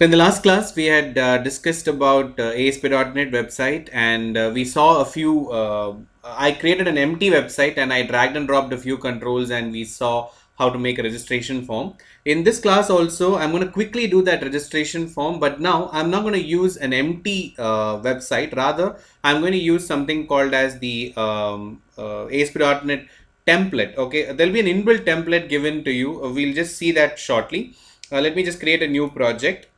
So in the last class, we had discussed about ASP.NET website, and we saw a few. I created an empty website and I dragged and dropped a few controls, and we saw how to make a registration form. In this class also, I'm going to quickly do that registration form, but now I'm not going to use an empty website. Rather, I'm going to use something called as the ASP.NET template. Okay, there'll be an inbuilt template given to you. We'll just see that shortly. Let me just create a new project.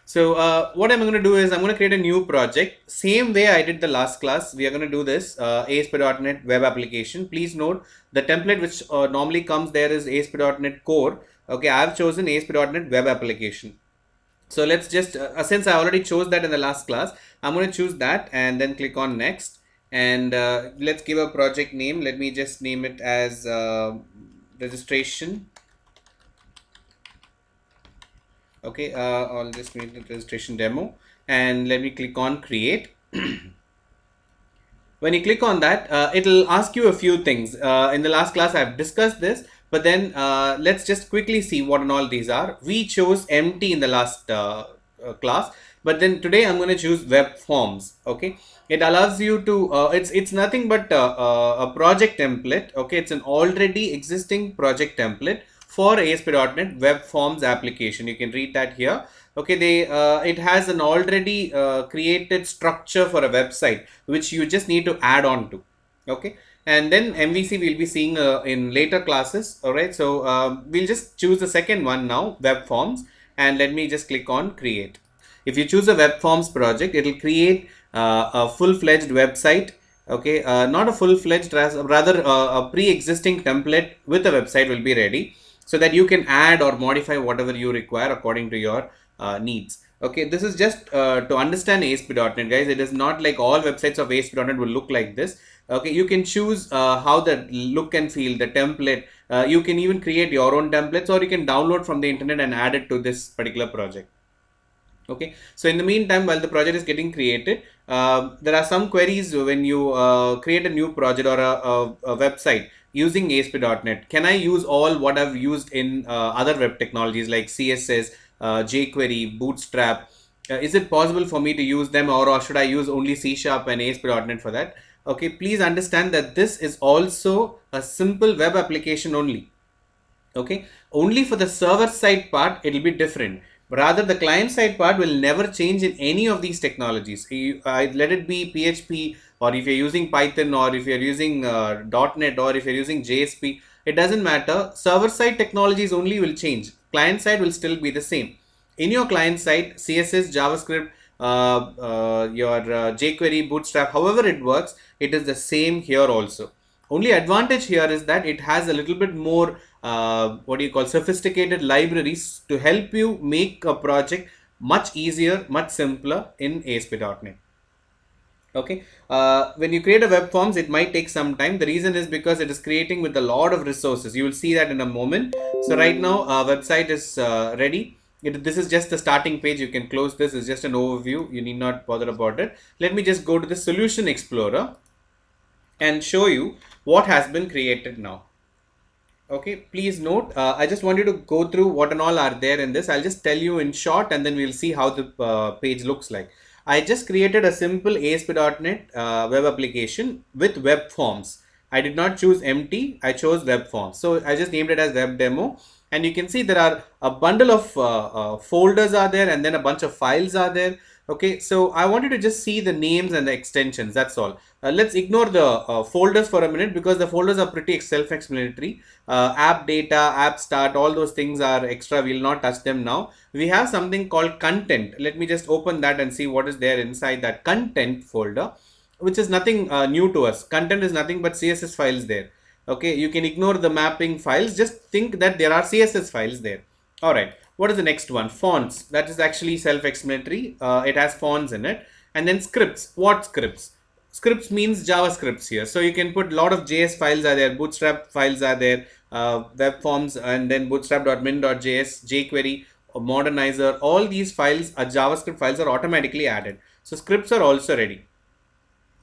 So what I'm going to do is I'm going to create a new project. Same way I did the last class, we are going to do this ASP.NET web application. Please note the template which normally comes there is ASP.NET core. Okay, I've chosen ASP.NET web application. So let's just, since I already chose that in the last class, I'm going to choose that and then click on next. And let's give a project name. Let me just name it as registration. Okay, I'll just make the registration demo and let me click on create. When you click on that, it'll ask you a few things. In the last class I've discussed this, but then let's just quickly see what and all these are. We chose empty in the last class, but then today I'm going to choose web forms. Okay, it allows you to it's nothing but a project template. Okay, it's an already existing project template for ASP.NET web forms application. You can read that here. Okay, it has an already created structure for a website which you just need to add on to. Okay, and then MVC we'll be seeing in later classes. All right, so we'll just choose the second one now, web forms, and let me just click on create. If you choose a web forms project, it will create a full-fledged website. Okay, not a full-fledged, rather a pre-existing template with a website will be ready, so that you can add or modify whatever you require according to your needs. Okay, this is just to understand ASP.NET, guys. It is not like all websites of ASP.NET will look like this. Okay, you can choose how the look and feel, the template. You can even create your own templates, or you can download from the internet and add it to this particular project. Okay, so in the meantime, while the project is getting created, there are some queries when you create a new project or a website using ASP.NET. Can I use all what I've used in other web technologies like CSS, jQuery, Bootstrap? Is it possible for me to use them, or should I use only C# and ASP.NET for that? Okay, please understand that this is also a simple web application only. Okay, only for the server side part it will be different. Rather, the client side part will never change in any of these technologies. Let it be PHP, or if you're using Python, or if you're using .NET, or if you're using JSP, it doesn't matter. Server side technologies only will change. Client side will still be the same. In your client side, CSS, JavaScript, your jQuery, Bootstrap, however it works, it is the same here also. Only advantage here is that it has a little bit more what do you call, sophisticated libraries to help you make a project much easier, much simpler in ASP.NET. Okay, when you create a web forms, it might take some time. The reason is because it is creating with a lot of resources. You will see that in a moment. So right now our website is ready. This is just the starting page. You can close this. It's just an overview. You need not bother about it. Let me just go to the Solution Explorer and show you what has been created now. Okay, please note, I just want you to go through what and all are there in this. I'll just tell you in short, and then we'll see how the page looks like. I just created a simple ASP.NET web application with web forms. I did not choose empty, I chose web forms. So I just named it as web demo. And you can see there are a bundle of folders are there, and then a bunch of files are there. Okay, so I wanted to just see the names and the extensions. That's all. Let's ignore the folders for a minute, because the folders are pretty self-explanatory. App data, app start, all those things are extra. We'll not touch them now. We have something called content. Let me just open that and see what is there inside that content folder, which is nothing new to us. Content is nothing but CSS files there. Okay, you can ignore the mapping files. Just think that there are CSS files there. All right. What is the next one? Fonts. That is actually self-explanatory. It has fonts in it. And then scripts. What scripts? Scripts means JavaScripts here. So you can put a lot of JS files are there. Bootstrap files are there. Web forms, and then bootstrap.min.js, jQuery, Modernizer. All these files are JavaScript files, are automatically added. So scripts are also ready.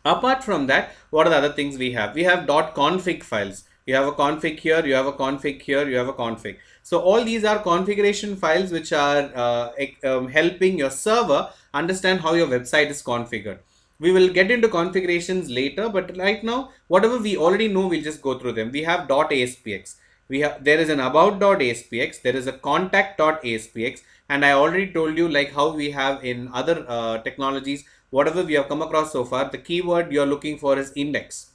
Apart from that, what are the other things we have? We have .config files. You have a config here, you have a config here, you have a config. So all these are configuration files which are helping your server understand how your website is configured. We will get into configurations later, but right now, whatever we already know, we'll just go through them. We have .aspx. There is an about.aspx, there is a contact.aspx, and I already told you like how we have in other technologies, whatever we have come across so far, the keyword you're looking for is index.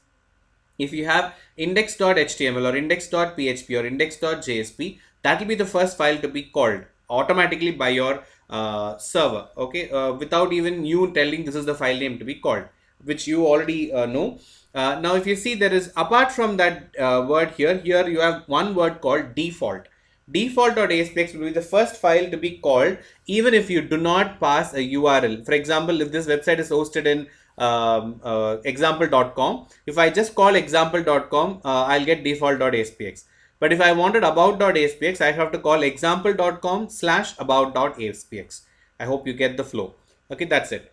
If you have index.html or index.php or index.jsp, that will be the first file to be called automatically by your server, okay, without even you telling this is the file name to be called, which you already know. Now if you see, there is, apart from that word here you have one word called default. Default.aspx will be the first file to be called even if you do not pass a URL. For example, if this website is hosted in example.com, if I just call example.com, I'll get default.aspx. But if I wanted about.aspx, I have to call example.com/about.aspx. I hope you get the flow. Okay, that's it.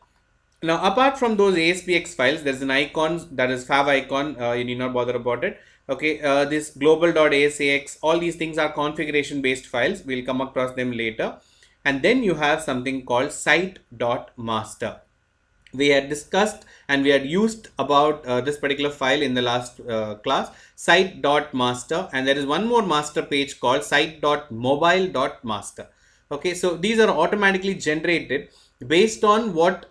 Now, apart from those ASPX files, there's an icon, that is fav icon. You need not bother about it. Okay, this global.asax, all these things are configuration based files. We'll come across them later. And then you have something called site.master. We had discussed and we had used about this particular file in the last class, site.master, and there is one more master page called site.mobile.master. Okay, so these are automatically generated based on what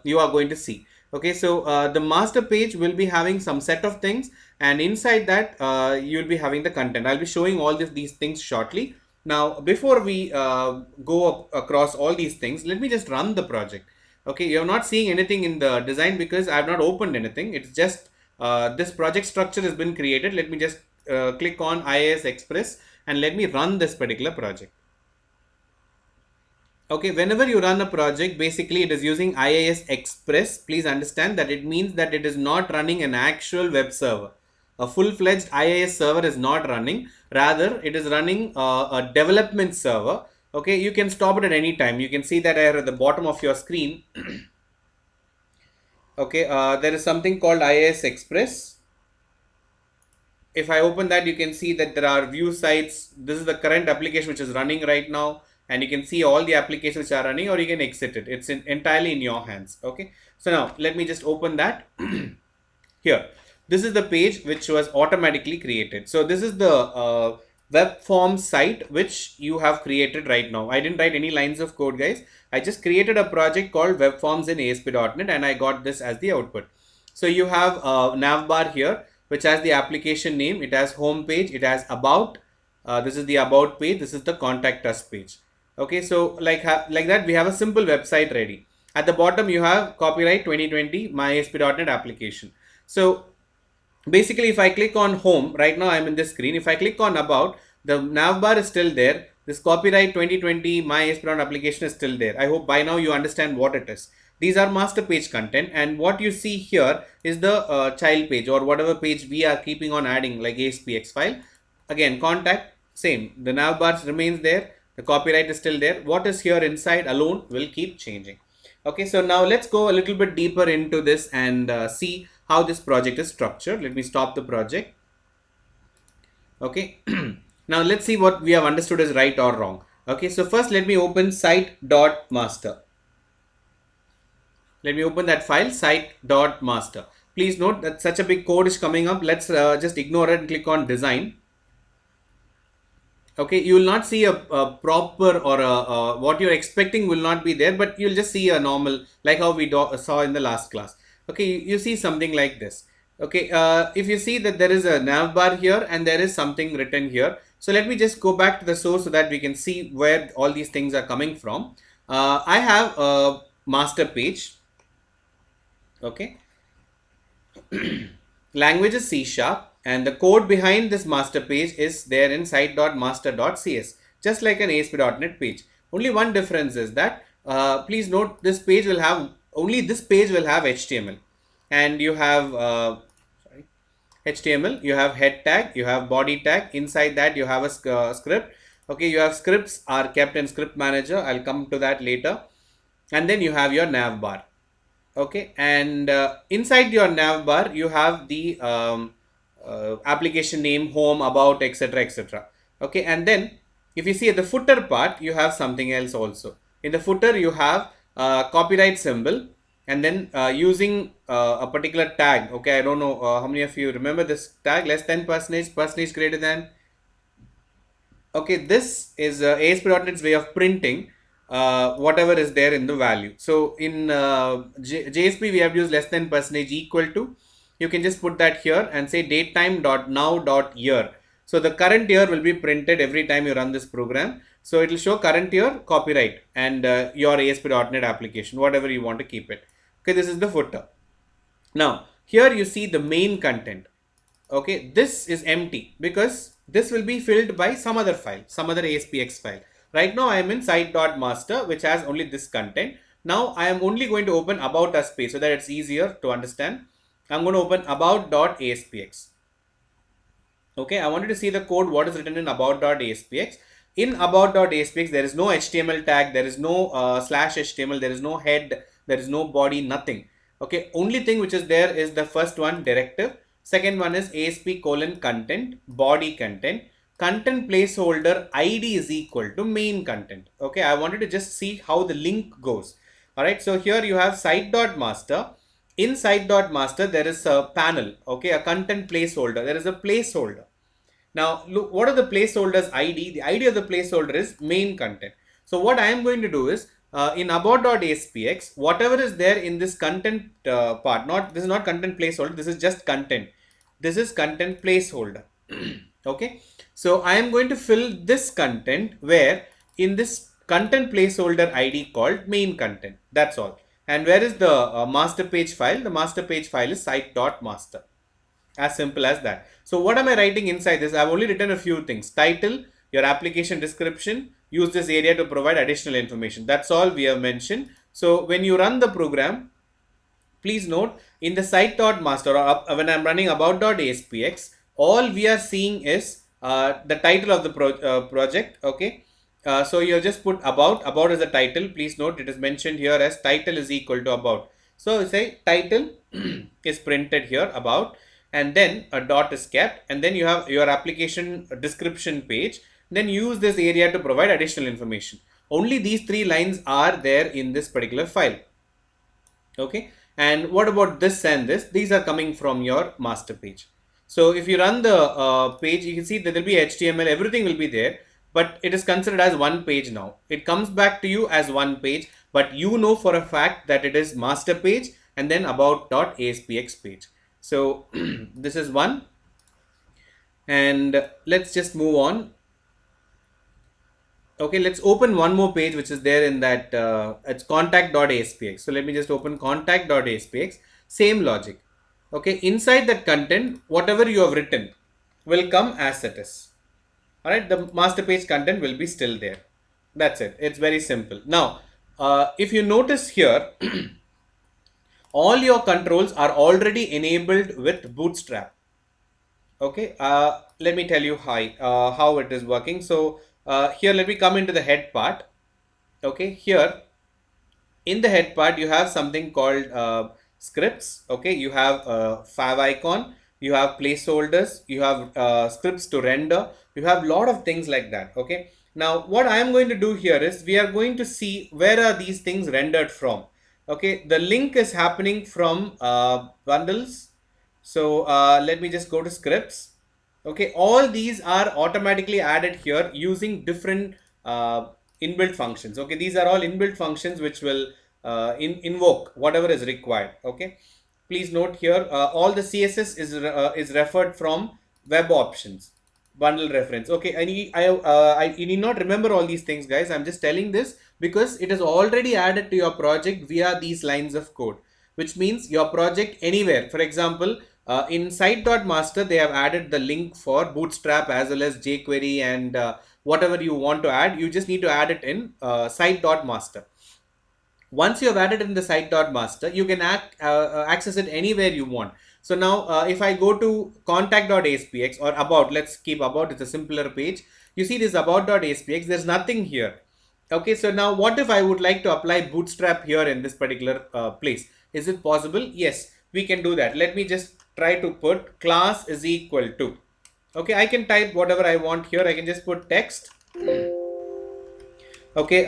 you are going to see. Okay, so the master page will be having some set of things, and inside that you will be having the content. I'll be showing all these things shortly. Now, before we go across all these things, let me just run the project. Okay, you're not seeing anything in the design because I have not opened anything. It's just this project structure has been created. Let me just click on IIS Express and let me run this particular project. Okay, whenever you run a project, basically it is using IIS Express. Please understand that it means that it is not running an actual web server. A full-fledged IIS server is not running. Rather, it is running a development server. Okay, you can stop it at any time. You can see that here at the bottom of your screen. Okay, there is something called IIS Express. If I open that, you can see that there are view sites. This is the current application which is running right now, and you can see all the applications which are running, or you can exit it. It's entirely in your hands. Okay, so now let me just open that. Here, this is the page which was automatically created. So this is the web form site which you have created right now. I didn't write any lines of code, guys. I just created a project called web forms in ASP.NET, and I got this as the output. So you have a navbar here which has the application name. It has home page, it has about, this is the about page, this is the contact us page. Okay, so like that we have a simple website ready. At the bottom you have copyright 2020 MyASP.NET application. So basically, if I click on home, right now I'm in this screen. If I click on about, the navbar is still there. This copyright 2020 MyASP.NET application is still there. I hope by now you understand what it is. These are master page content, and what you see here is the child page or whatever page we are keeping on adding, like ASPX file. Again, contact, same. The navbar remains there. The copyright is still there. What is here inside alone will keep changing. Okay, so now let's go a little bit deeper into this and see how this project is structured. Let me stop the project. Okay, now let's see what we have understood is right or wrong. Okay, so first let me open site.master. Let me open that file, site.master. Please note that such a big code is coming up. Let's just ignore it and click on design. Okay, you will not see a proper or what you're expecting will not be there, but you'll just see a normal, like how we saw in the last class. Okay, you see something like this. Okay, if you see that there is a navbar here and there is something written here. So let me just go back to the source so that we can see where all these things are coming from. I have a master page. Okay, language is C#, and the code behind this master page is there in site.master.cs, just like an ASP.NET page. Only one difference is that please note this page will have only this page will have HTML, and you have HTML, you have head tag, you have body tag. Inside that you have a script. Okay, you have scripts are kept in script manager. I'll come to that later. And then you have your navbar. Okay, and inside your navbar you have the application name, home, about, etc., etc. Okay, and then if you see at the footer part, you have something else also. In the footer, you have copyright symbol, and then using a particular tag. Okay, I don't know how many of you remember this tag, less than percentage, percentage greater than. Okay, this is ASP.NET's way of printing whatever is there in the value. So in JSP, we have used less than percentage equal to. You can just put that here and say datetime dot now dot year. So the current year will be printed every time you run this program. So it will show current year, copyright, and your ASP.NET application, whatever you want to keep it. Okay, this is the footer. Now here you see the main content. Okay, this is empty because this will be filled by some other file, some other ASPX file. Right now I am in site.master, which has only this content. Now I am only going to open about us page so that it's easier to understand. I'm going to open about.aspx. Okay, I wanted to see the code, what is written in about.aspx. In about.aspx, there is no HTML tag, there is no slash HTML, there is no head, there is no body, nothing. Okay, only thing which is there is the first one, directive. Second one is ASP colon content, body content. Content placeholder ID is equal to main content. Okay, I wanted to just see how the link goes. Alright, so here you have site.master. In site.master, there is a panel, okay, a content placeholder. There is a placeholder. Now, look, what are the placeholders ID? The ID of the placeholder is main content. So what I am going to do is in about.aspx, whatever is there in this content part, this is not content placeholder, this is just content. This is content placeholder. Okay. So I am going to fill this content where in this content placeholder ID called main content. That's all. And where is the master page file? The master page file is site.master. As simple as that. So what am I writing inside this? I've only written a few things. Title, your application description, use this area to provide additional information. That's all we have mentioned. So when you run the program, please note in the site.master or when I'm running about.aspx, all we are seeing is the title of the project. Okay. So you just put about is the title. Please note it is mentioned here as title is equal to about. So say title is printed here about, and then a dot is kept, and then you have your application description page. Then use this area to provide additional information. Only these three lines are there in this particular file. Okay. And what about this and this? These are coming from your master page. So if you run the page, you can see that there will be HTML, everything will be there, but it is considered as one page now. It comes back to you as one page, but you know for a fact that it is master page and then about.aspx page. So this is one, and let's just move on. Okay, let's open one more page which is there in that it's contact.aspx. So let me just open contact.aspx. Same logic. Okay, inside that content, whatever you have written will come as it is. All right, the master page content will be still there. That's it. It's very simple. Now, if you notice here, all your controls are already enabled with Bootstrap. Okay, let me tell you how it is working. So here, let me come into the head part. Okay, here in the head part, you have something called scripts. Okay, you have a favicon, you have placeholders, you have scripts to render, you have a lot of things like that. Okay, now what I am going to do here is we are going to see where are these things rendered from. Okay, the link is happening from bundles. So let me just go to scripts. Okay, all these are automatically added here using different inbuilt functions. Okay, these are all inbuilt functions which will invoke whatever is required. Okay, please note here all the CSS is referred from web options bundle reference. Okay, you need not remember all these things, guys. I'm just telling this because it is already added to your project via these lines of code, which means your project anywhere. For example, in site.master, they have added the link for Bootstrap as well as jQuery and whatever you want to add. You just need to add it in site.master. Once you have added in the site.master, you can access it anywhere you want. So now if I go to contact.aspx or about, let's keep about, it's a simpler page. You see this about.aspx, there's nothing here. Okay, so now what if I would like to apply Bootstrap here in this particular place? Is it possible? Yes, we can do that. Let me just try to put class is equal to, okay, I can type whatever I want here. I can just put text. Okay,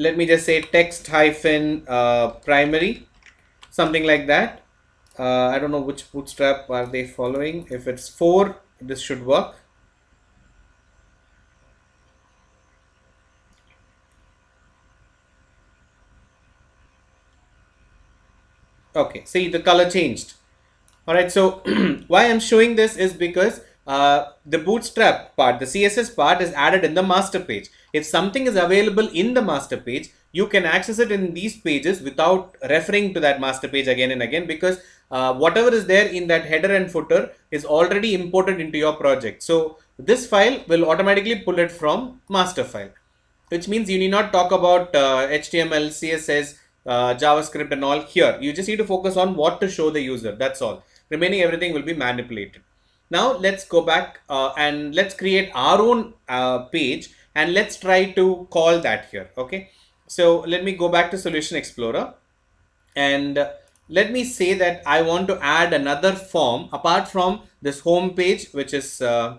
let me just say text hyphen primary, something like that. I don't know which bootstrap are they following. If it's 4, this should work. Okay, see the color changed. All right, so why I'm showing this is because the bootstrap part, the CSS part is added in the master page. If something is available in the master page, you can access it in these pages without referring to that master page again and again, because whatever is there in that header and footer is already imported into your project. So this file will automatically pull it from master file, which means you need not talk about HTML, CSS, JavaScript and all here. You just need to focus on what to show the user. That's all. Remaining everything will be manipulated. Now let's go back and let's create our own page, and let's try to call that here. Okay. So let me go back to Solution Explorer, and let me say that I want to add another form apart from this home page, which is I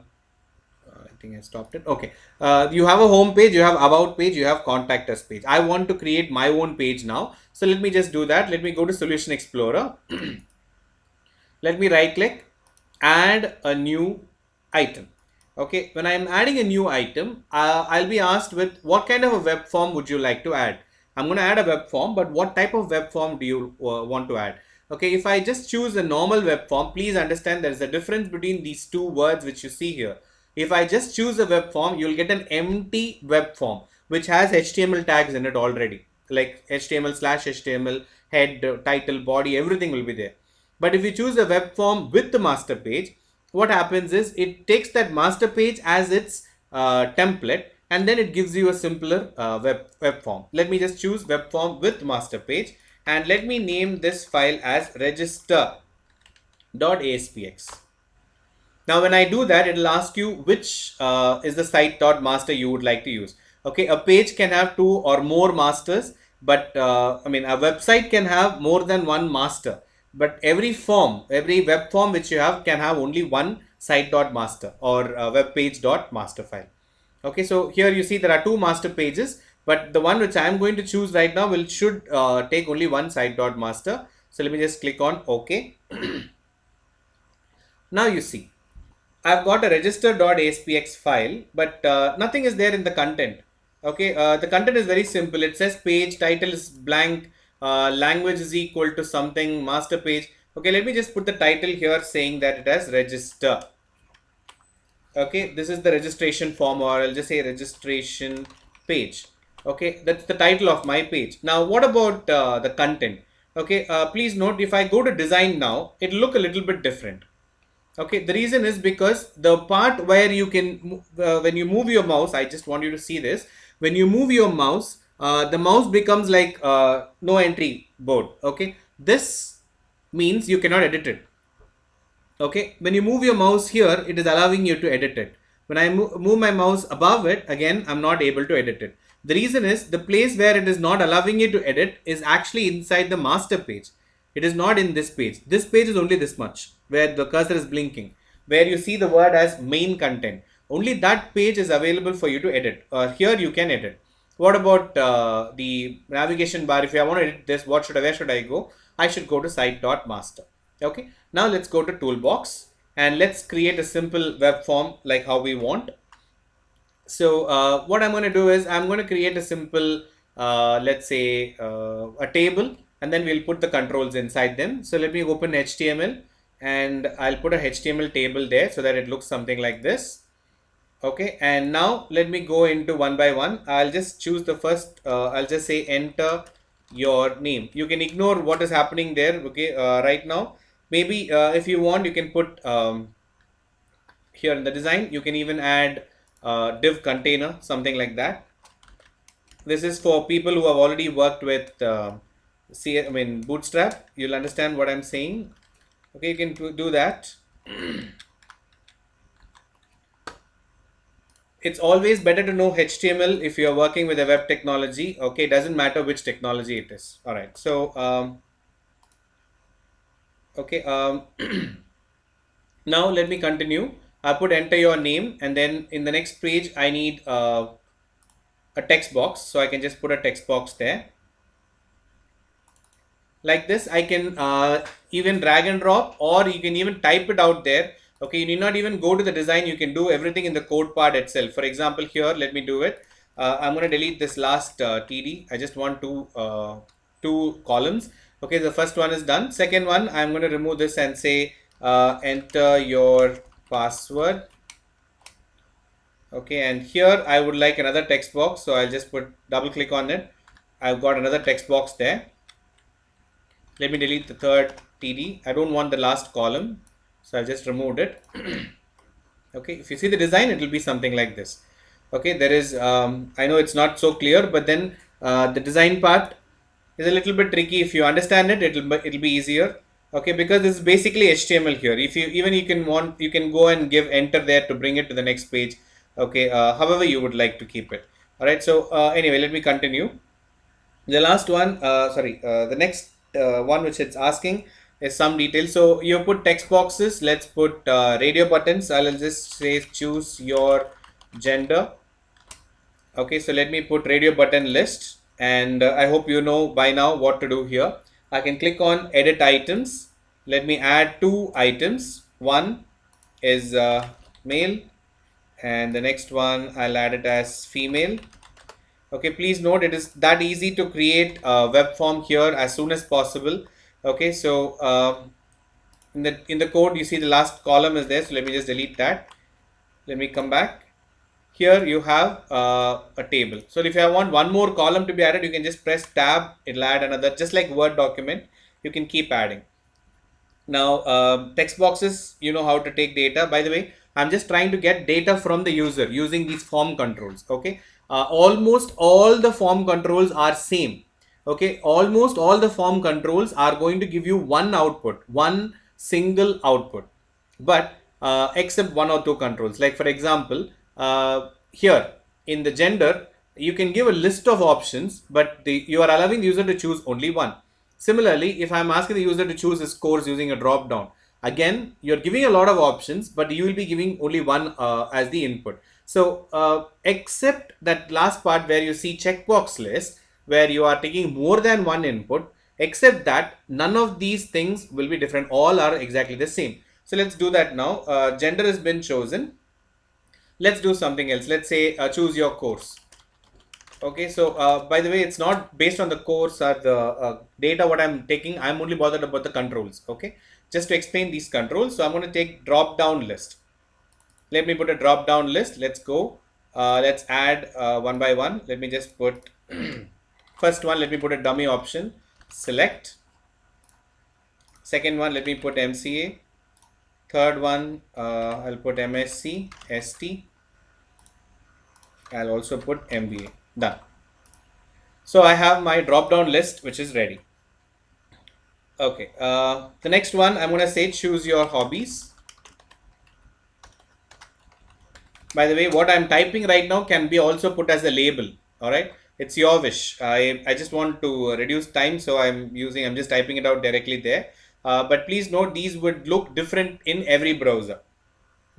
think I stopped it. Okay. You have a home page, you have about page, you have contact us page. I want to create my own page now. So let me just do that. Let me go to Solution Explorer. Let me right click, add a new item. Okay. When I am adding a new item, I'll be asked with what kind of a web form would you like to add? I'm going to add a web form, but what type of web form do you want to add? Okay. If I just choose a normal web form, please understand there is a difference between these two words which you see here. If I just choose a web form, you'll get an empty web form which has HTML tags in it already, like HTML/HTML, head, title, body, everything will be there. But if you choose a web form with the master page, what happens is it takes that master page as its template, and then it gives you a simpler web form. Let me just choose web form with master page, and let me name this file as register.aspx. Now, when I do that, it will ask you which is the site.master you would like to use. Okay, a page can have 2 or more masters, but I mean, a website can have more than one master. But every form, every web form which you have can have only one site.master or web page.master file. Okay, so here you see there are 2 master pages, but the one which I am going to choose right now should take only one site.master. So let me just click on OK. Now you see, I've got a register.aspx file, but nothing is there in the content. Okay, the content is very simple. It says page, title is blank, language is equal to something, master page. Okay, let me just put the title here saying that it has register. Okay, this is the registration form, or I'll just say registration page. Okay, that's the title of my page. Now, what about the content? Okay, please note, if I go to design now, it'll look a little bit different. Okay, the reason is because the part where you can, when you move your mouse, I just want you to see this. When you move your mouse, the mouse becomes like no entry board. Okay, this means you cannot edit it. Okay, when you move your mouse here, it is allowing you to edit it. When I move my mouse above it, again, I'm not able to edit it. The reason is the place where it is not allowing you to edit is actually inside the master page. It is not in this page. This page is only this much, where the cursor is blinking, where you see the word as main content. Only that page is available for you to edit. Here you can edit. What about the navigation bar? If I want to edit this, where should I go? I should go to site.master. Okay. Now let's go to toolbox and let's create a simple web form like how we want. So what I'm going to do is I'm going to create a simple, let's say a table, and then we'll put the controls inside them. So let me open HTML and I'll put a HTML table there so that it looks something like this. Okay, and now let me go into one by one. I'll just choose the first, I'll just say enter your name. You can ignore what is happening there. Okay, right now, maybe if you want, you can put here in the design, you can even add div container, something like that. This is for people who have already worked with Bootstrap. You'll understand what I'm saying. Okay, you can do that. It's always better to know HTML if you're working with a web technology. Okay, it doesn't matter which technology it is. All right, so okay, Now let me continue. I put enter your name, and then in the next page I need a text box, so I can just put a text box there. Like this, I can even drag and drop, or you can even type it out there. Okay, you need not even go to the design, you can do everything in the code part itself. For example, here, let me do it. I'm going to delete this last td. I just want two columns. Okay, the first one is done. Second one, I'm going to remove this and say enter your password. Okay, and here I would like another text box, so I'll just put double click on it. I've got another text box there. Let me delete the third TD. I don't want the last column, so I've just removed it. Okay, if you see the design, it will be something like this. Okay, there is, I know it's not so clear, but then the design part is a little bit tricky. If you understand it, it'll be easier. Okay, because this is basically HTML here. If you even you can go and give enter there to bring it to the next page. Okay, however you would like to keep it. All right. So anyway, let me continue. The last one, the next one which it's asking is some details. So you put text boxes. Let's put radio buttons. I'll just say choose your gender. Okay, so let me put radio button list, and I hope you know by now what to do here. I can click on edit items. Let me add two items. One is male, and the next one I'll add it as female. Okay, please note it is that easy to create a web form here as soon as possible. Okay, so in the code you see the last column is there, so let me just delete that. Let me come back. Here you have a table. So if I want one more column to be added, you can just press tab. It'll add another, just like Word document. You can keep adding. Now text boxes, you know how to take data. By the way, I'm just trying to get data from the user using these form controls. Okay, almost all the form controls are same. Okay, almost all the form controls are going to give you one output, one single output, but except one or two controls. Like for example, here in the gender, you can give a list of options, but you are allowing the user to choose only one. Similarly, if I'm asking the user to choose his course using a drop down, again, you're giving a lot of options, but you will be giving only one as the input. So except that last part where you see checkbox list, where you are taking more than one input, except that none of these things will be different. All are exactly the same. So let's do that now. Gender has been chosen. Let's do something else. Let's say choose your course. Okay, so by the way, it's not based on the course or the data what I'm taking. I'm only bothered about the controls. Okay, just to explain these controls. So I'm going to take drop down list. Let me put a drop down list. Let's go. Let's add one by one. Let me just put first one. Let me put a dummy option. Select. Second one, let me put MCA. Third one, I'll put MSc, ST. I'll also put MBA. Done. So I have my drop down list which is ready. Okay, the next one I'm going to say choose your hobbies. By the way, what I'm typing right now can be also put as a label. All right, it's your wish. I just want to reduce time, so I'm just typing it out directly there. But please note these would look different in every browser,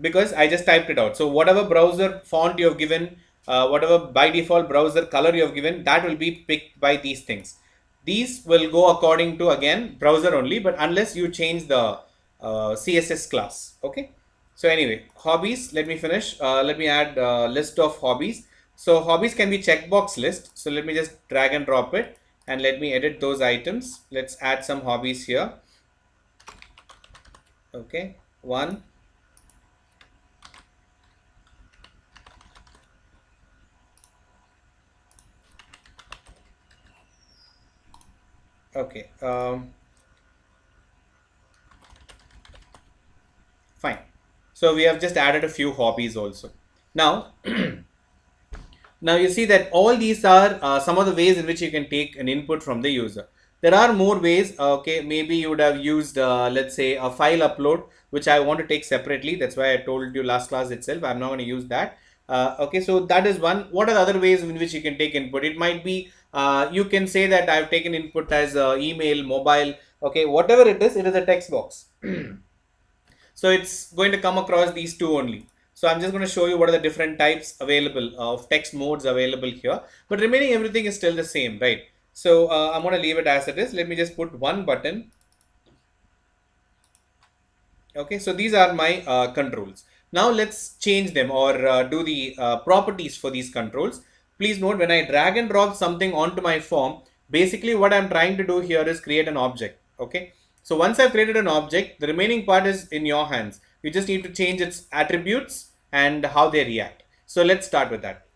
because I just typed it out. So whatever browser font you have given, whatever by default browser color you have given, that will be picked by these things. These will go according to, again, browser only, but unless you change the CSS class. Okay. So anyway, hobbies, let me finish. Let me add a list of hobbies. So hobbies can be checkbox list. So let me just drag and drop it, and let me edit those items. Let's add some hobbies here. Okay, one. Okay, fine. So we have just added a few hobbies also. Now, now you see that all these are some of the ways in which you can take an input from the user. There are more ways. Okay, maybe you would have used, let's say, a file upload, which I want to take separately. That's why I told you last class itself. I'm not going to use that. Okay, so that is one. What are the other ways in which you can take input? It might be, you can say that I've taken input as email, mobile. Okay, whatever it is a text box. So it's going to come across these two only. So I'm just going to show you what are the different types available of text modes available here, but remaining everything is still the same, right? So I'm going to leave it as it is. Let me just put one button. Okay, so these are my controls. Now let's change them or do the properties for these controls. Please note, when I drag and drop something onto my form, basically what I'm trying to do here is create an object. Okay, so once I've created an object, the remaining part is in your hands. You just need to change its attributes and how they react. So let's start with that.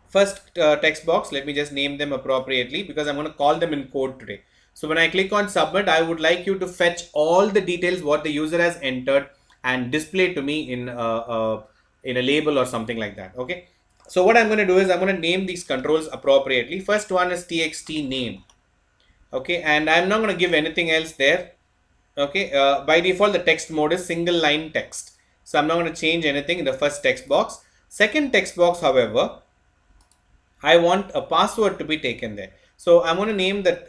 First text box, let me just name them appropriately because I'm going to call them in code today. So when I click on submit, I would like you to fetch all the details what the user has entered and display to me in a label or something like that. Okay. So what I'm going to do is I'm going to name these controls appropriately. First one is txt name. Okay. And I'm not going to give anything else there. Okay. By default, the text mode is single line text. So I'm not going to change anything in the first text box. Second text box, however, I want a password to be taken there. So I'm going to name that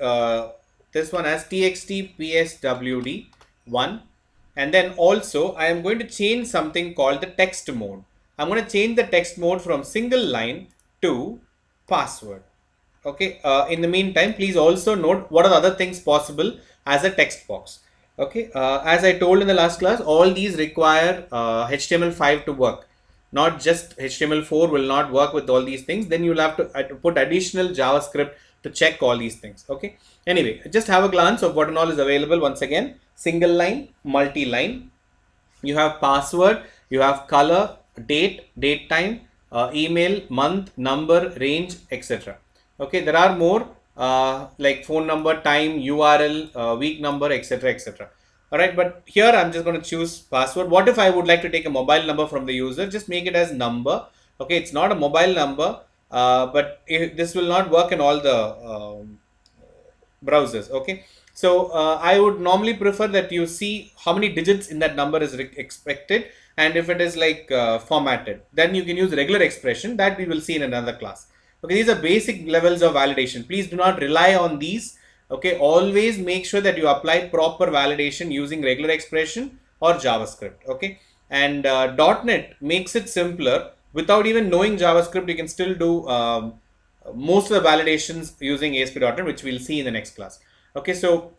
this one as txtpswd1, and then also I am going to change something called the text mode. I'm going to change the text mode from single line to password. Okay. In the meantime, please also note what are the other things possible as a text box. Okay. As I told in the last class, all these require HTML5 to work. Not just HTML4 will not work with all these things. Then you'll have to put additional JavaScript to check all these things. Okay. Anyway, just have a glance of what and all is available. Once again, single line, multi-line. You have password, you have color, date time, email, month, number, range, etc. Okay, there are more like phone number, time, URL, week number, etc. etc. All right, but here I'm just going to choose password. What if I would like to take a mobile number from the user? Just make it as number. Okay, it's not a mobile number, but this will not work in all the browsers. Okay, so I would normally prefer that you see how many digits in that number is expected, and if it is like formatted, then you can use regular expression that we will see in another class. Okay, these are basic levels of validation. Please do not rely on these. Okay, always make sure that you apply proper validation using regular expression or JavaScript. Okay, and .NET makes it simpler. Without even knowing JavaScript, you can still do most of the validations using ASP.NET, which we'll see in the next class. Okay, so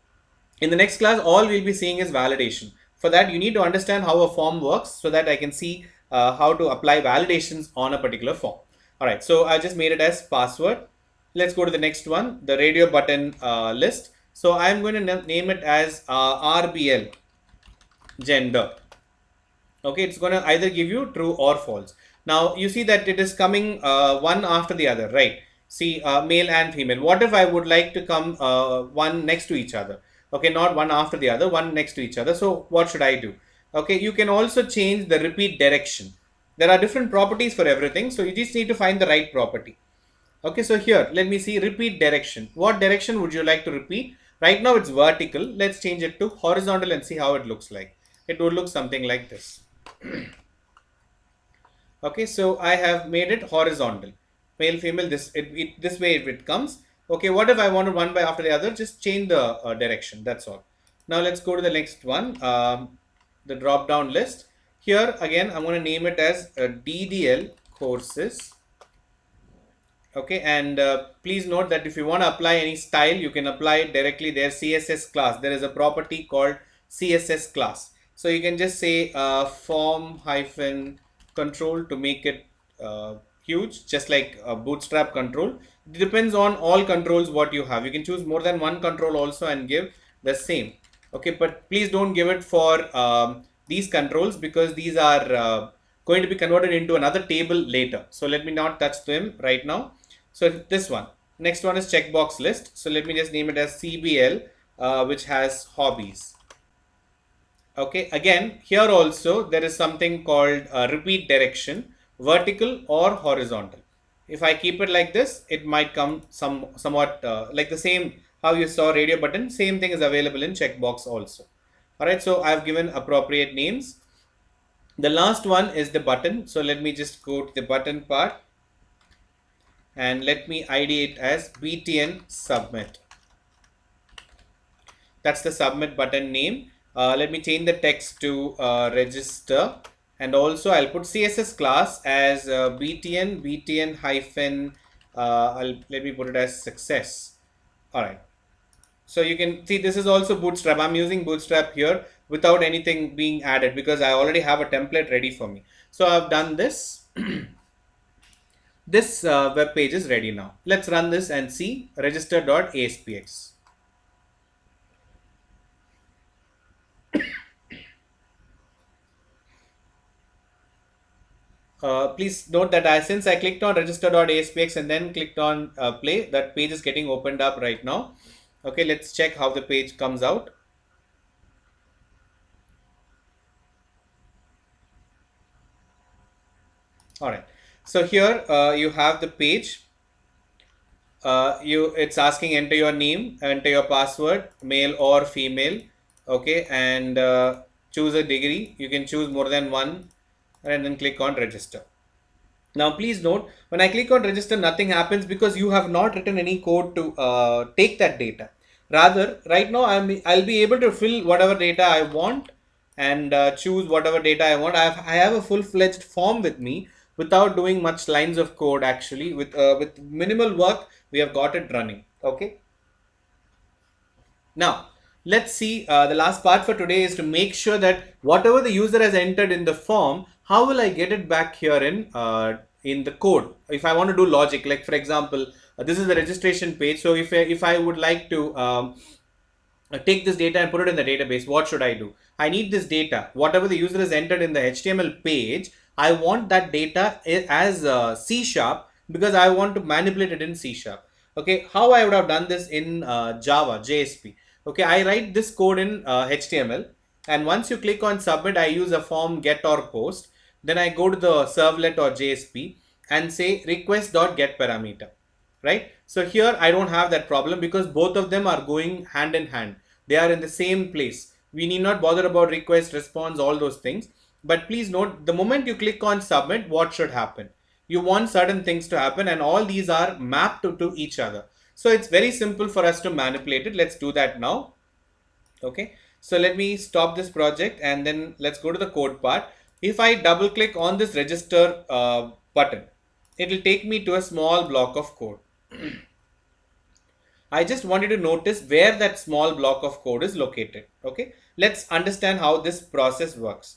in the next class, all we'll be seeing is validation. For that, you need to understand how a form works so that I can see how to apply validations on a particular form. All right, so I just made it as password. Let's go to the next one, the radio button list. So I'm going to name it as RBL gender. Okay, it's going to either give you true or false. Now you see that it is coming one after the other, right? See, male and female. What if I would like to come one next to each other? Okay, not one after the other, one next to each other. So what should I do? Okay, you can also change the repeat direction. There are different properties for everything, so you just need to find the right property. Okay, so here, let me see repeat direction. What direction would you like to repeat? Right now it's vertical. Let's change it to horizontal and see how it looks like. It would look something like this. Okay, so I have made it horizontal. Male, female, this way it comes. Okay, what if I want one by after the other? Just change the direction. That's all. Now let's go to the next one. The drop down list. Here again, I'm going to name it as DDL courses. Okay, and please note that if you want to apply any style, you can apply it directly there. CSS class. There is a property called CSS class. So you can just say form hyphen control to make it huge, just like a bootstrap control. It depends on all controls what you have. You can choose more than one control also and give the same. Okay, but please don't give it for these controls because these are going to be converted into another table later. So let me not touch them right now. So this one, next one is checkbox list. So let me just name it as CBL, which has hobbies. Okay, again, here also there is something called repeat direction, vertical or horizontal. If I keep it like this, it might come somewhat like the same how you saw radio button. Same thing is available in checkbox also. All right, so I've given appropriate names. The last one is the button. So let me just go to the button part and let me ID it as BTN submit. That's the submit button name. Let me change the text to register, and also I'll put CSS class as btn hyphen, let me put it as success. All right. So you can see this is also Bootstrap. I'm using Bootstrap here without anything being added because I already have a template ready for me. So I've done this. This web page is ready now. Let's run this and see register.aspx. Please note that since I clicked on register.aspx and then clicked on play, that page is getting opened up right now. Okay, let's check how the page comes out. All right. So here you have the page. It's asking enter your name, enter your password, male or female. Okay, and choose a degree. You can choose more than one, and then click on register. Now, please note, when I click on register, nothing happens because you have not written any code to take that data. Rather, right now, I'll be able to fill whatever data I want and choose whatever data I want. I have a full-fledged form with me without doing much lines of code. Actually, with minimal work, we have got it running. Okay. Now, let's see, the last part for today is to make sure that whatever the user has entered in the form, how will I get it back here in the code? If I want to do logic, like for example, this is the registration page. So if I would like to take this data and put it in the database, what should I do? I need this data. Whatever the user has entered in the HTML page, I want that data as C sharp because I want to manipulate it in C sharp. Okay, how I would have done this in Java, JSP. Okay, I write this code in HTML, and once you click on submit, I use a form get or post. Then I go to the servlet or JSP and say request.get parameter. Right? So here I don't have that problem because both of them are going hand in hand. They are in the same place. We need not bother about request, response, all those things. But please note, the moment you click on submit, what should happen? You want certain things to happen, and all these are mapped to each other. So it's very simple for us to manipulate it. Let's do that now. Okay. So let me stop this project and then let's go to the code part. If I double click on this register button, it will take me to a small block of code. I just want you to notice where that small block of code is located. Okay, let's understand how this process works.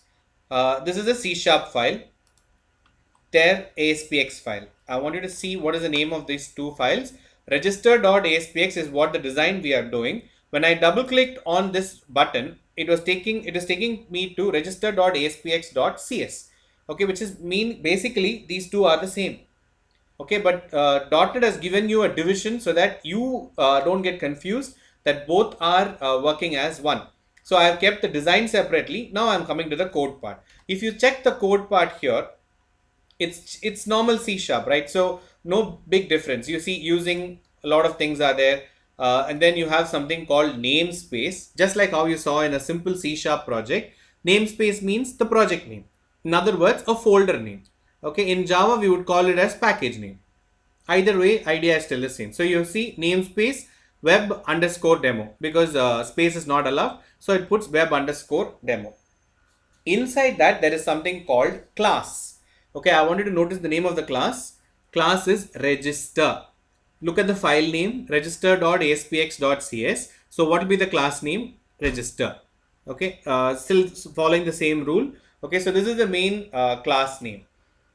This is a C# file, ter aspx file. I want you to see what is the name of these two files. Register.aspx is what the design we are doing. When I double clicked on this button, it is taking me to register.aspx.cs. Okay, which is basically these two are the same. Okay, but dotted has given you a division so that you don't get confused that both are working as one. So I have kept the design separately. Now I'm coming to the code part. If you check the code part here, it's normal C sharp, right? So no big difference. You see using a lot of things are there. And then you have something called namespace, just like how you saw in a simple C sharp project. Namespace means the project name. In other words, a folder name. Okay, in Java, we would call it as package name. Either way, idea is still the same. So you see namespace web underscore demo because space is not allowed. So it puts web underscore demo. Inside that, there is something called class. Okay, I want you to notice the name of the class. Class is register. Look at the file name register.aspx.cs. So what will be the class name? Register. Okay, still following the same rule. Okay, so this is the main class name.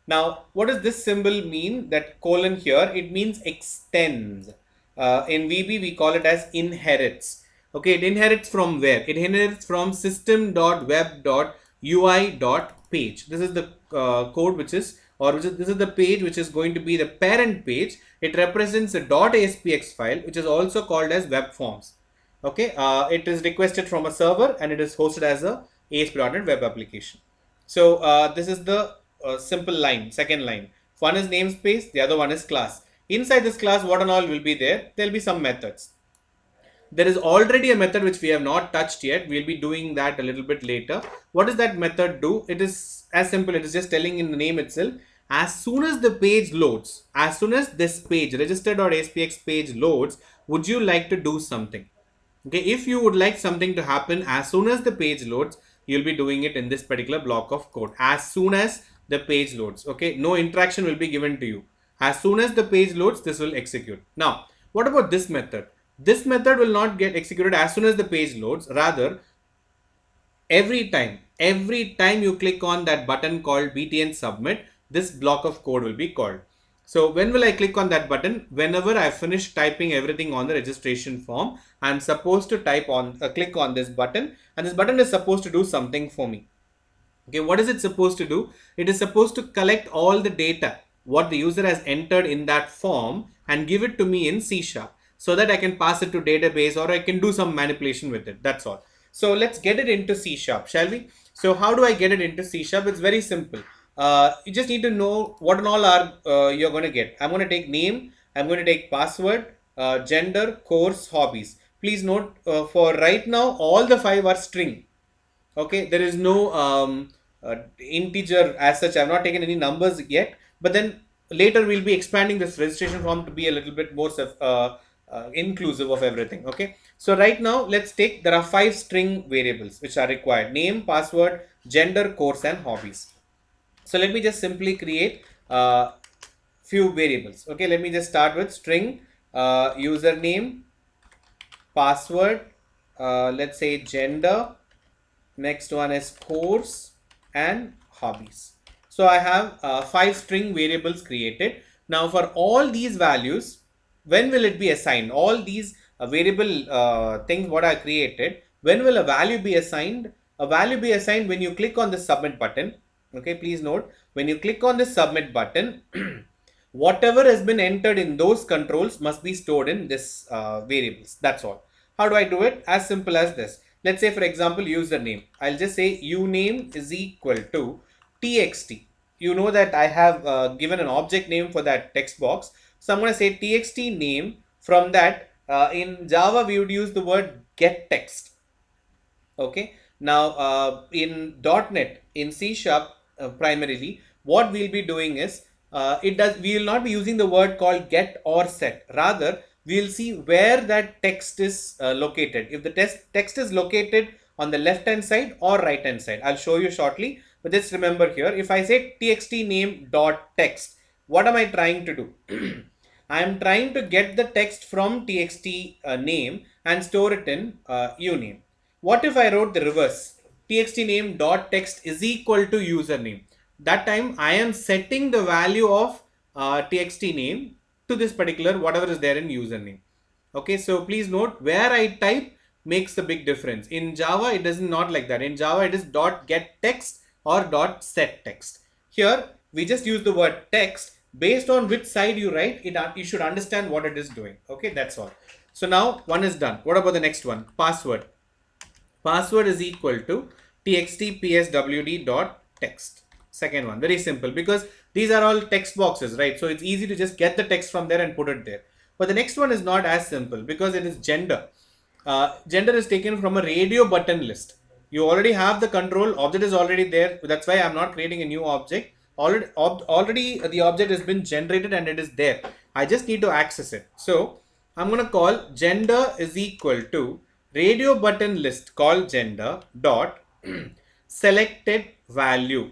Now, what does this symbol mean? That colon here, it means extends. In VB, we call it as inherits. Okay, it inherits from where? It inherits from system.web.ui.page. This is the code this is the page which is going to be the parent page. It represents a .aspx file, which is also called as web forms. Okay, it is requested from a server and it is hosted as a ASP.NET web application. So this is the simple line, second line. One is namespace, the other one is class. Inside this class, what and all will be there? There will be some methods. There is already a method which we have not touched yet. We'll be doing that a little bit later. What does that method do? It is as simple. It is just telling in the name itself. As soon as the page loads, as soon as this page, register.aspx page loads, would you like to do something? Okay, if you would like something to happen as soon as the page loads, you'll be doing it in this particular block of code. As soon as the page loads, okay, no interaction will be given to you. As soon as the page loads, this will execute. Now, what about this method? This method will not get executed as soon as the page loads. Rather, every time you click on that button called btn submit, this block of code will be called. So when will I click on that button? Whenever I finish typing everything on the registration form, I'm supposed to click on this button, and this button is supposed to do something for me. Okay, what is it supposed to do? It is supposed to collect all the data what the user has entered in that form and give it to me in C# so that I can pass it to database, or I can do some manipulation with it. That's all. So let's get it into C#, shall we? So how do I get it into C#? It's very simple. You just need to know what and all are you're going to get. I'm going to take name, I'm going to take password, gender, course, hobbies. Please note, for right now, all the 5 are string. Okay, there is no integer as such. I've not taken any numbers yet, but then later we'll be expanding this registration form to be a little bit more inclusive of everything. Okay, so right now let's take, there are 5 string variables which are required: name, password, gender, course, and hobbies. So let me just simply create few variables. Okay, let me just start with string, username, password, let's say gender, next one is course, and hobbies. So I have 5 string variables created. Now for all these values, when will it be assigned? All these variable things what I created, when will a value be assigned? A value be assigned when you click on the submit button. Okay, please note, when you click on the submit button, whatever has been entered in those controls must be stored in this variables. That's all. How do I do it? As simple as this. Let's say, for example, username. I'll just say uname is equal to txt. You know that I have given an object name for that text box. So I'm going to say txt name. From that, in Java, we would use the word get text. Okay. Now, in .NET, in C#, primarily, what we'll be doing is, we will not be using the word called get or set. Rather, we'll see where that text is located. If the text is located on the left hand side or right hand side, I'll show you shortly. But just remember here, if I say txt name dot text, what am I trying to do? I am trying to get the text from txt name and store it in uname. What if I wrote the reverse? Txt name dot text is equal to username. That time I am setting the value of txt name to this particular whatever is there in username. Okay, so please note, where I type makes the big difference. In Java, it is not like that. In Java, it is dot get text or dot set text. Here, we just use the word text. Based on which side you write, you should understand what it is doing. Okay, that's all. So now one is done. What about the next one? Password. Password is equal to txt pswd dot text. Second one, very simple, because these are all text boxes, right? So it's easy to just get the text from there and put it there. But the next one is not as simple, because it is gender. Gender is taken from a radio button list. You already have the control, object is already there. That's why I'm not creating a new object. Already the object has been generated and it is there. I just need to access it. So I'm going to call gender is equal to radio button list called gender dot selected value.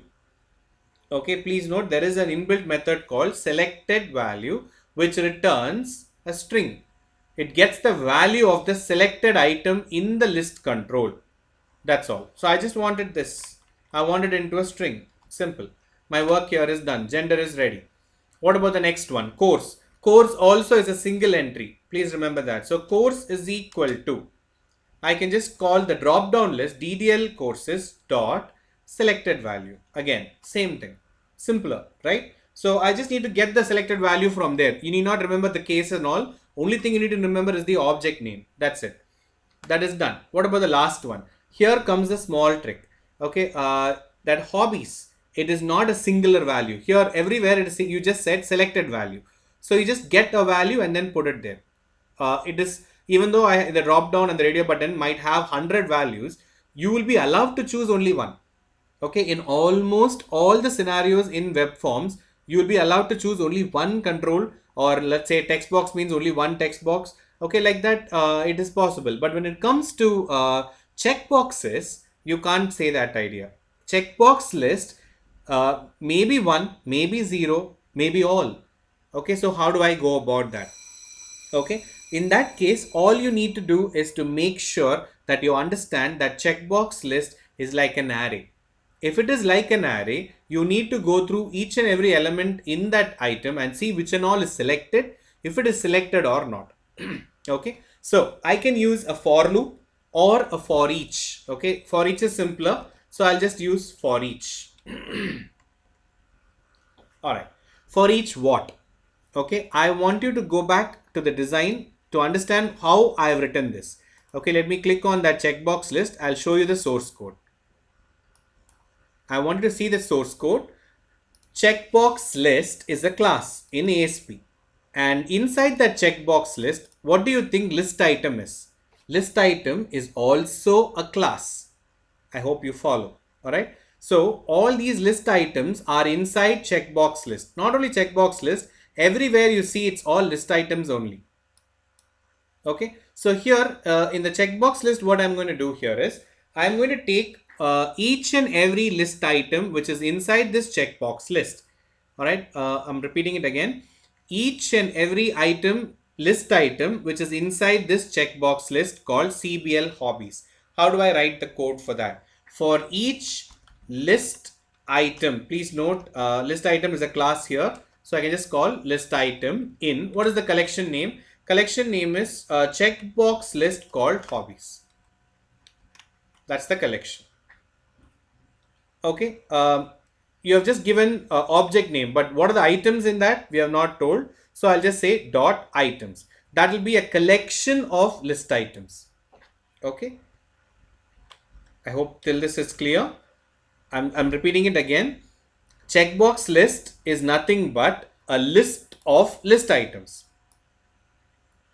Okay, please note, there is an inbuilt method called selected value which returns a string. It gets the value of the selected item in the list control. That's all. So I just wanted this. I wanted it into a string. Simple. My work here is done. Gender is ready. What about the next one? Course. Course also is a single entry. Please remember that. So course is equal to, I can just call the drop down list ddl courses dot selected value. Again, same thing. Simpler, right? So I just need to get the selected value from there. You need not remember the case and all. Only thing you need to remember is the object name. That's it. That is done. What about the last one? Here comes the small trick. Okay, that hobbies, it is not a singular value. Here, everywhere it is, you just said selected value. So you just get a value and then put it there. It is, even though the drop down and the radio button might have 100 values, you will be allowed to choose only one. Okay, in almost all the scenarios in web forms, you will be allowed to choose only one control, or let's say text box means only one text box. Okay, like that, it is possible. But when it comes to checkboxes, you can't say that idea. Checkbox list, maybe one, maybe zero, maybe all. Okay, so how do I go about that? Okay, in that case, all you need to do is to make sure that you understand that checkbox list is like an array. If it is like an array, you need to go through each and every element in that item and see which and all is selected, if it is selected or not. Okay, so I can use a for loop or a for each. Okay, for each is simpler, so I'll just use for each. All right, for each what? Okay, I want you to go back to the design to understand how I have written this. Okay, let me click on that checkbox list. I'll show you the source code. I want you to see the source code. Checkbox list is a class in ASP. And inside that checkbox list, what do you think list item is? List item is also a class. I hope you follow. All right. So all these list items are inside checkbox list. Not only checkbox list, everywhere you see it's all list items only. Okay. So here in the checkbox list, what I'm going to do here is I'm going to take each and every list item which is inside this checkbox list. All right. I'm repeating it again. Each and every item, list item, which is inside this checkbox list called CBL hobbies. How do I write the code for that? For each list item, please note list item is a class here. So I can just call list item in. What is the collection name? Collection name is checkbox list called hobbies. That's the collection. Okay. You have just given object name, but what are the items in that? We have not told. So I'll just say dot items. That will be a collection of list items. Okay. I hope till this is clear. I'm repeating it again. Checkbox list is nothing but a list of list items.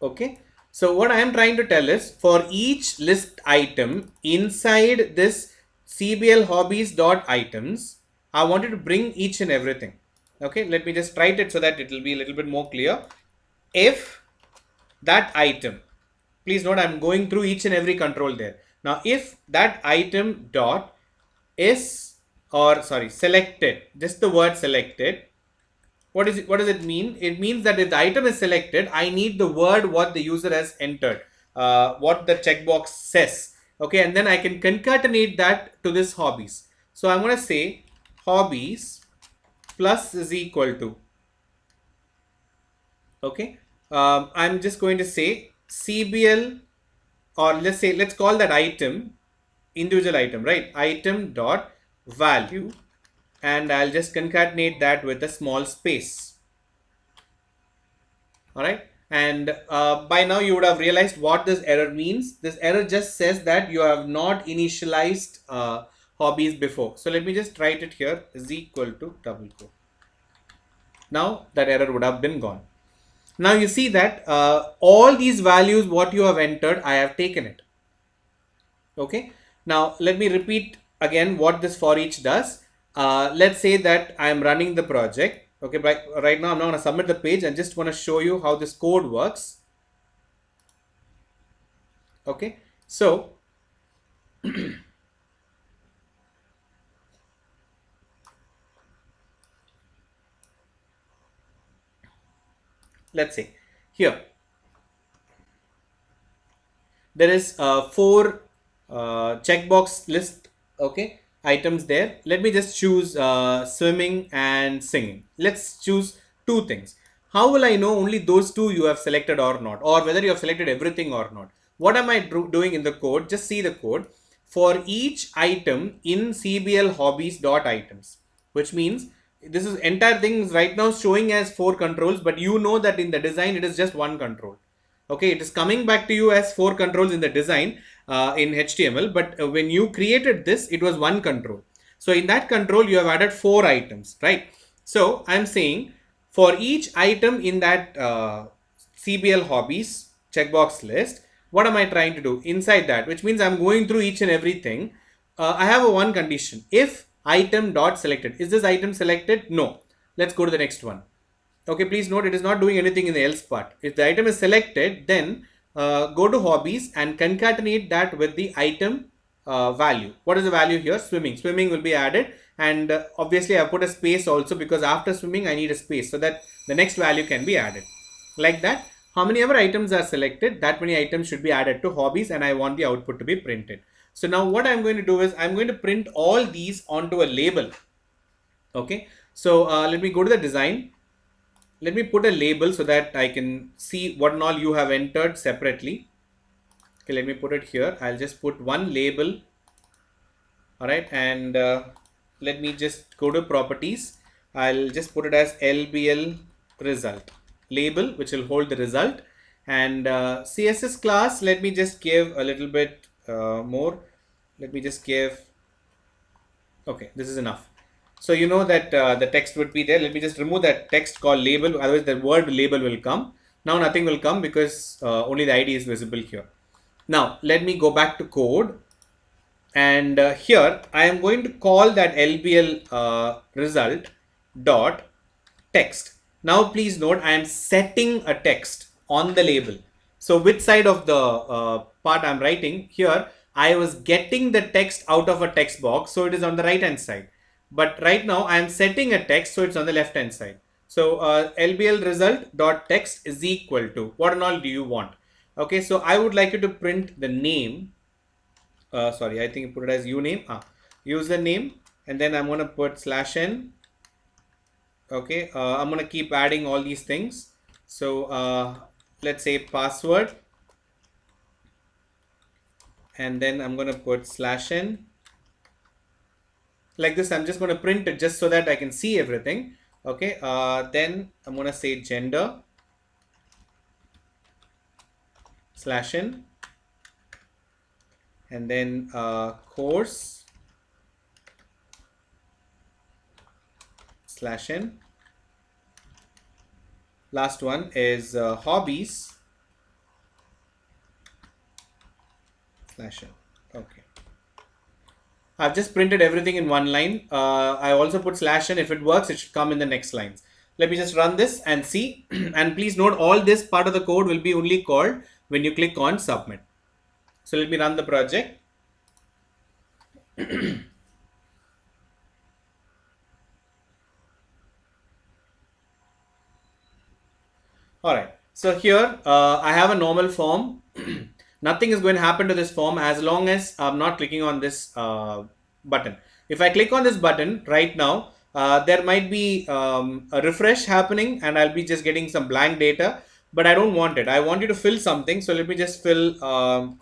Okay. So what I am trying to tell is for each list item inside this CBL hobbies dot items, I wanted to bring each and everything. Okay, let me just write it so that it will be a little bit more clear. If that item, please note I'm going through each and every control there. Now, if that item dot is, or sorry, selected, just the word selected, what does it mean? It means that if the item is selected, I need the word what the user has entered, what the checkbox says. Okay, and then I can concatenate that to this hobbies. So I'm going to say hobbies plus is equal to, okay, I'm just going to say CBL, or let's call that item individual item, right? Item dot value, and I'll just concatenate that with a small space. All right. And by now you would have realized what this error means. This error just says that you have not initialized hobbies before. So let me just write it here is equal to double quote. Now that error would have been gone. Now you see that all these values what you have entered, I have taken it. Okay. Now let me repeat again what this for each does. Let's say that I am running the project. Okay, right now I'm not going to submit the page. I just want to show you how this code works. Okay, so let's say here there is 4 checkbox list, okay, items there. Let me just choose swimming and singing. Let's choose 2 things. How will I know only those 2 you have selected or not, or whether you have selected everything or not? What am I doing in the code? Just see the code. For each item in CBL hobbies dot items, which means this is entire thing is right now showing as 4 controls, but you know that in the design it is just 1 control. Okay, it is coming back to you as 4 controls in the design in HTML, but when you created this, it was 1 control. So in that control, you have added 4 items, right? So I'm saying for each item in that CBL hobbies checkbox list, what am I trying to do inside that? Which means I'm going through each and everything. I have a one condition. If item dot selected, is this item selected? No. Let's go to the next one. Okay, please note it is not doing anything in the else part. If the item is selected, then go to hobbies and concatenate that with the item value. What is the value here? Swimming. Swimming will be added, and obviously I put a space also because after swimming I need a space so that the next value can be added. Like that, how many ever items are selected, that many items should be added to hobbies, and I want the output to be printed. So now what I'm going to do is I'm going to print all these onto a label. Okay, so let me go to the design. Let me put a label so that I can see what and all you have entered separately. Okay, let me put it here. I'll just put one label. All right, and let me just go to properties. I'll just put it as LBL result label, which will hold the result. And CSS class, let me just give a little bit more. Let me just give, okay, this is enough. So you know that the text would be there. Let me just remove that text called label, otherwise the word label will come. Now nothing will come because only the ID is visible here. Now let me go back to code, and here I am going to call that LBL result dot text. Now please note I am setting a text on the label. So which side of the part I'm writing here, I was getting the text out of a text box, so it is on the right hand side. But right now I am setting a text, so it's on the left hand side. So LBL result dot text is equal to, what and all do you want? Okay, so I would like you to print the name. Sorry, I think you put it as uname. Username, and then I'm going to put /n. Okay, I'm going to keep adding all these things. So let's say password, and then I'm going to put /n. Like this, I'm just going to print it just so that I can see everything. Okay, then I'm going to say gender /n, and then course /n. Last one is hobbies /n. Okay, I've just printed everything in one line. I also put /n. If it works, it should come in the next lines. Let me just run this and see. And please note, all this part of the code will be only called when you click on submit. So let me run the project. All right. So here I have a normal form. Nothing is going to happen to this form as long as I'm not clicking on this button. If I click on this button right now, there might be a refresh happening and I'll be just getting some blank data, but I don't want it. I want you to fill something. So let me just fill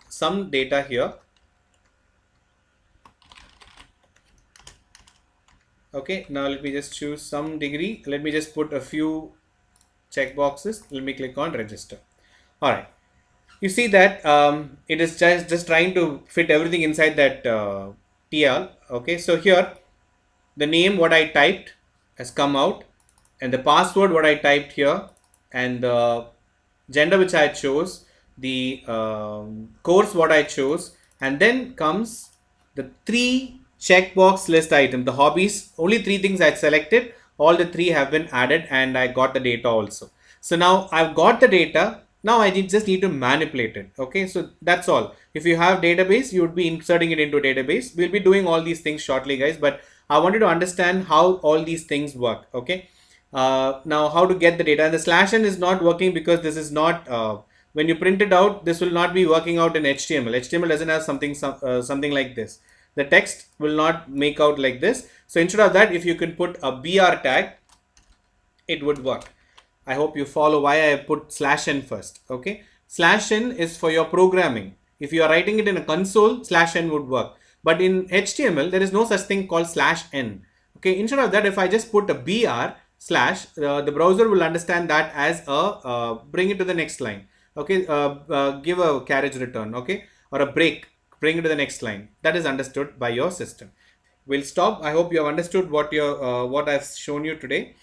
some data here. Okay, now let me just choose some degree. Let me just put a few checkboxes. Let me click on register. All right. You see that it is just trying to fit everything inside that TL. Okay, so here the name what I typed has come out, and the password what I typed here, and the gender which I chose, the course what I chose, and then comes the 3 checkbox list item, the hobbies. Only 3 things I selected, all the 3 have been added, and I got the data also. So now I've got the data. Now I just need to manipulate it. Okay, so that's all. If you have database, you would be inserting it into a database. We'll be doing all these things shortly, guys, but I wanted to understand how all these things work. Okay, now how to get the data. And the /n is not working because this is not when you print it out, this will not be working out in HTML. HTML doesn't have something like this. The text will not make out like this. So instead of that, if you can put a BR tag, it would work. I hope you follow why I put /n first. Okay, /n is for your programming. If you are writing it in a console, /n would work. But in HTML, there is no such thing called /n. Okay, instead of that, if I just put a BR slash, the browser will understand that as a bring it to the next line. Okay, give a carriage return. Okay, or a break, bring it to the next line. That is understood by your system. We'll stop. I hope you have understood what I've shown you today.